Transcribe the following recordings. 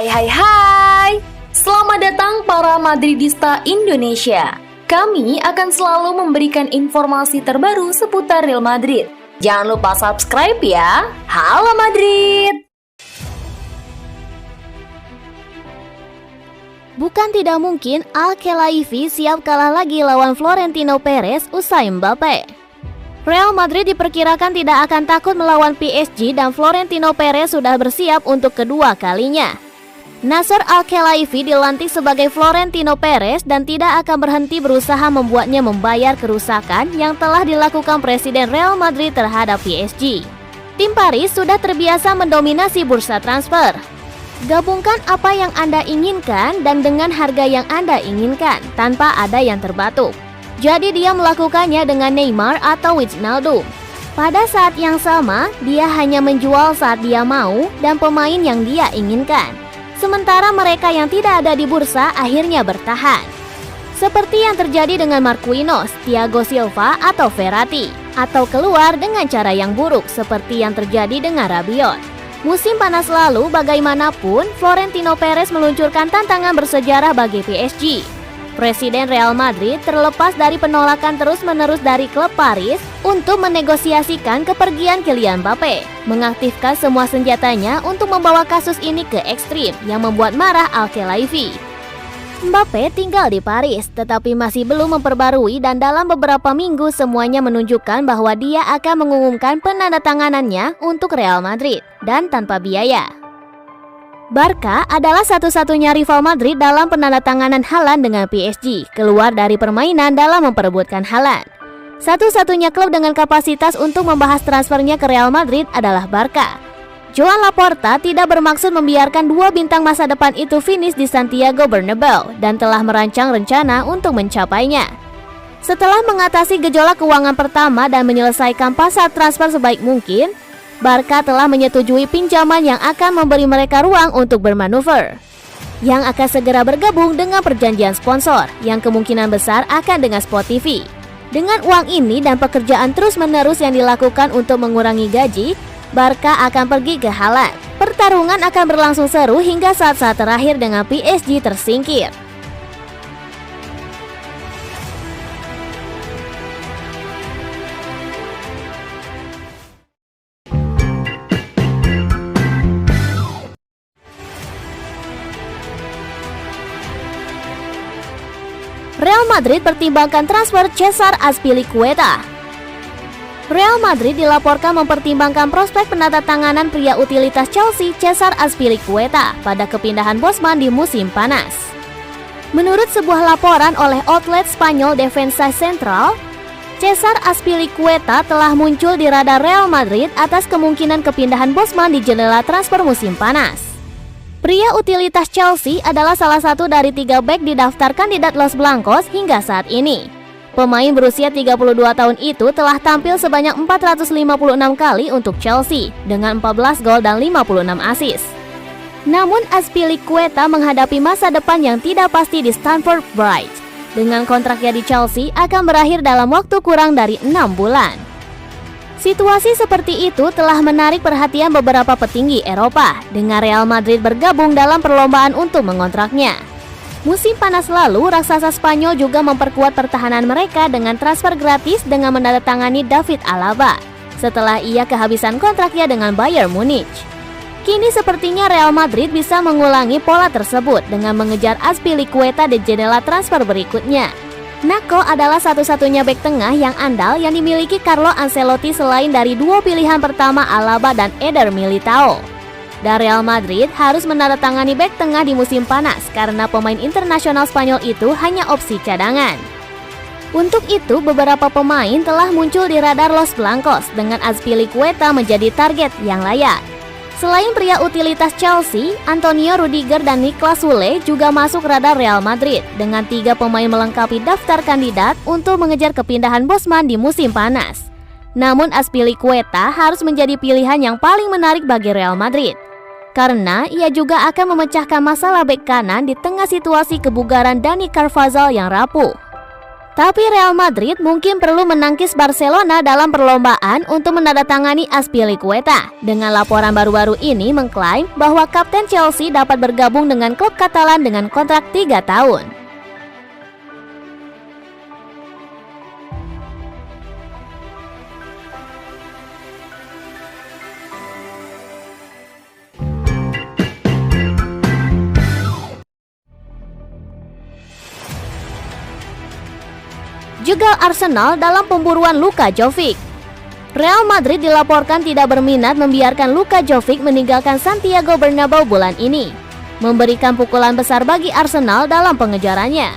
Hai. Selamat datang para Madridista Indonesia. Kami akan selalu memberikan informasi terbaru seputar Real Madrid. Jangan lupa subscribe ya. Halo Madrid. Bukan tidak mungkin Al-Khelaifi siap kalah lagi lawan Florentino Perez usai Mbappe. Real Madrid diperkirakan tidak akan takut melawan PSG dan Florentino Perez sudah bersiap untuk kedua kalinya. Nasser Al-Khelaifi dilantik sebagai Florentino Perez dan tidak akan berhenti berusaha membuatnya membayar kerusakan yang telah dilakukan Presiden Real Madrid terhadap PSG. Tim Paris sudah terbiasa mendominasi bursa transfer. Gabungkan apa yang Anda inginkan dan dengan harga yang Anda inginkan tanpa ada yang terbatuk. Jadi dia melakukannya dengan Neymar atau Wijnaldum. Pada saat yang sama, dia hanya menjual saat dia mau dan pemain yang dia inginkan. Sementara mereka yang tidak ada di bursa akhirnya bertahan. Seperti yang terjadi dengan Marquinhos, Thiago Silva atau Verratti. Atau keluar dengan cara yang buruk seperti yang terjadi dengan Rabiot. Musim panas lalu bagaimanapun, Florentino Perez meluncurkan tantangan bersejarah bagi PSG. Presiden Real Madrid terlepas dari penolakan terus-menerus dari klub Paris untuk menegosiasikan kepergian Kylian Mbappe, mengaktifkan semua senjatanya untuk membawa kasus ini ke ekstrim yang membuat marah Al-Khelaifi. Mbappe tinggal di Paris, tetapi masih belum memperbarui dan dalam beberapa minggu semuanya menunjukkan bahwa dia akan mengumumkan penandatanganannya untuk Real Madrid dan tanpa biaya. Barca adalah satu-satunya rival Madrid dalam penandatanganan Haaland dengan PSG, keluar dari permainan dalam memperebutkan Haaland. Satu-satunya klub dengan kapasitas untuk membahas transfernya ke Real Madrid adalah Barca. Joan Laporta tidak bermaksud membiarkan dua bintang masa depan itu finish di Santiago Bernabeu dan telah merancang rencana untuk mencapainya. Setelah mengatasi gejolak keuangan pertama dan menyelesaikan pasar transfer sebaik mungkin, Barca telah menyetujui pinjaman yang akan memberi mereka ruang untuk bermanuver, yang akan segera bergabung dengan perjanjian sponsor yang kemungkinan besar akan dengan Sport TV. Dengan uang ini dan pekerjaan terus-menerus yang dilakukan untuk mengurangi gaji, Barca akan pergi ke Haaland. Pertarungan akan berlangsung seru hingga saat-saat terakhir dengan PSG tersingkir. Real Madrid pertimbangkan transfer Cesar Azpilicueta. Real Madrid dilaporkan mempertimbangkan prospek penandatanganan pria utilitas Chelsea Cesar Azpilicueta pada kepindahan Bosman di musim panas. Menurut sebuah laporan oleh outlet Spanyol Defensa Central, Cesar Azpilicueta telah muncul di radar Real Madrid atas kemungkinan kepindahan Bosman di jendela transfer musim panas. Pria utilitas Chelsea adalah salah satu dari 3 bek di daftar kandidat Los Blancos hingga saat ini. Pemain berusia 32 tahun itu telah tampil sebanyak 456 kali untuk Chelsea dengan 14 gol dan 56 assist. Namun Azpilicueta menghadapi masa depan yang tidak pasti di Stamford Bridge. Dengan kontraknya di Chelsea akan berakhir dalam waktu kurang dari 6 bulan. Situasi seperti itu telah menarik perhatian beberapa petinggi Eropa dengan Real Madrid bergabung dalam perlombaan untuk mengontraknya. Musim panas lalu, raksasa Spanyol juga memperkuat pertahanan mereka dengan transfer gratis dengan menandatangani David Alaba setelah ia kehabisan kontraknya dengan Bayern Munich. Kini sepertinya Real Madrid bisa mengulangi pola tersebut dengan mengejar Azpilicueta di jendela transfer berikutnya. Naco adalah satu-satunya bek tengah yang andal yang dimiliki Carlo Ancelotti selain dari dua pilihan pertama Alaba dan Eder Militao. Dan Real Madrid harus menandatangani bek tengah di musim panas karena pemain internasional Spanyol itu hanya opsi cadangan. Untuk itu, beberapa pemain telah muncul di radar Los Blancos dengan Azpilicueta menjadi target yang layak. Selain pria utilitas Chelsea, Antonio Rudiger dan Niklas Sule juga masuk radar Real Madrid dengan 3 pemain melengkapi daftar kandidat untuk mengejar kepindahan Bosman di musim panas. Namun Azpilicueta harus menjadi pilihan yang paling menarik bagi Real Madrid karena ia juga akan memecahkan masalah bek kanan di tengah situasi kebugaran Dani Carvajal yang rapuh. Tapi Real Madrid mungkin perlu menangkis Barcelona dalam perlombaan untuk menandatangani Azpilicueta. Dengan laporan baru-baru ini mengklaim bahwa kapten Chelsea dapat bergabung dengan klub Katalan dengan kontrak 3 tahun. Juga Arsenal dalam pemburuan Luka Jovic. Real Madrid dilaporkan tidak berminat membiarkan Luka Jovic meninggalkan Santiago Bernabeu bulan ini, memberikan pukulan besar bagi Arsenal dalam pengejarannya.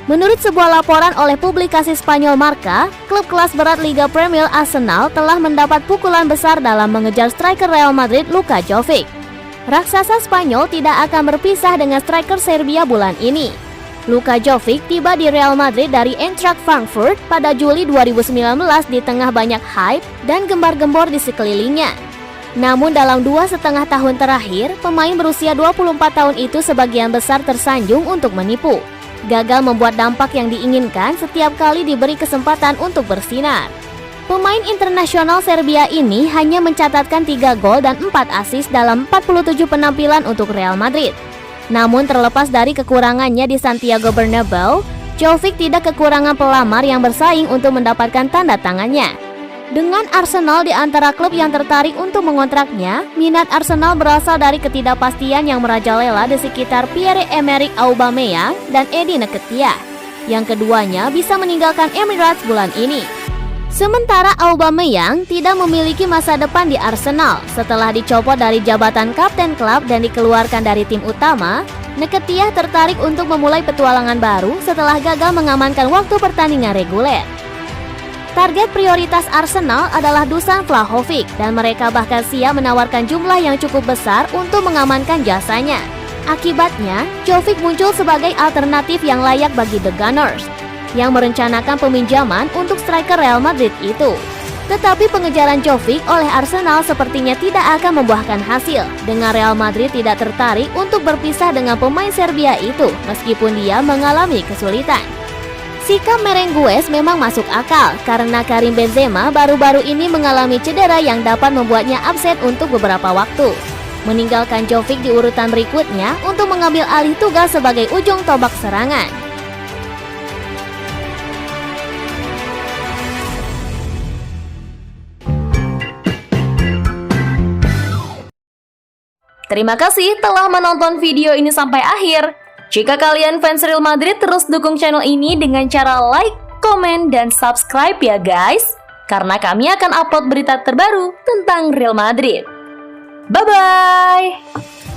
Menurut sebuah laporan oleh publikasi Spanyol Marca, klub kelas berat Liga Premier Arsenal telah mendapat pukulan besar dalam mengejar striker Real Madrid Luka Jovic. Raksasa Spanyol tidak akan berpisah dengan striker Serbia bulan ini. Luka Jovic tiba di Real Madrid dari Eintracht Frankfurt pada Juli 2019 di tengah banyak hype dan gembar-gembor di sekelilingnya. Namun dalam 2,5 tahun terakhir, pemain berusia 24 tahun itu sebagian besar tersanjung untuk menipu. Gagal membuat dampak yang diinginkan setiap kali diberi kesempatan untuk bersinar. Pemain internasional Serbia ini hanya mencatatkan 3 gol dan 4 assist dalam 47 penampilan untuk Real Madrid. Namun terlepas dari kekurangannya di Santiago Bernabeu, Jovic tidak kekurangan pelamar yang bersaing untuk mendapatkan tanda tangannya. Dengan Arsenal di antara klub yang tertarik untuk mengontraknya, minat Arsenal berasal dari ketidakpastian yang merajalela di sekitar Pierre-Emerick Aubameyang dan Eddie Nketiah. Yang keduanya bisa meninggalkan Emirates bulan ini. Sementara Aubameyang tidak memiliki masa depan di Arsenal setelah dicopot dari jabatan kapten klub dan dikeluarkan dari tim utama. Nketiah tertarik untuk memulai petualangan baru setelah gagal mengamankan waktu pertandingan reguler. Target prioritas Arsenal adalah Dusan Vlahovic dan mereka bahkan siap menawarkan jumlah yang cukup besar untuk mengamankan jasanya. Akibatnya, Jovic muncul sebagai alternatif yang layak bagi The Gunners yang merencanakan peminjaman untuk striker Real Madrid itu. Tetapi pengejaran Jovic oleh Arsenal sepertinya tidak akan membuahkan hasil, dengan Real Madrid tidak tertarik untuk berpisah dengan pemain Serbia itu meskipun dia mengalami kesulitan. Sikap Merengues memang masuk akal karena Karim Benzema baru-baru ini mengalami cedera yang dapat membuatnya absen untuk beberapa waktu, meninggalkan Jovic di urutan berikutnya untuk mengambil alih tugas sebagai ujung tombak serangan. Terima kasih telah menonton video ini sampai akhir. Jika kalian fans Real Madrid, terus dukung channel ini dengan cara like, komen, dan subscribe ya guys. Karena kami akan upload berita terbaru tentang Real Madrid. Bye-bye!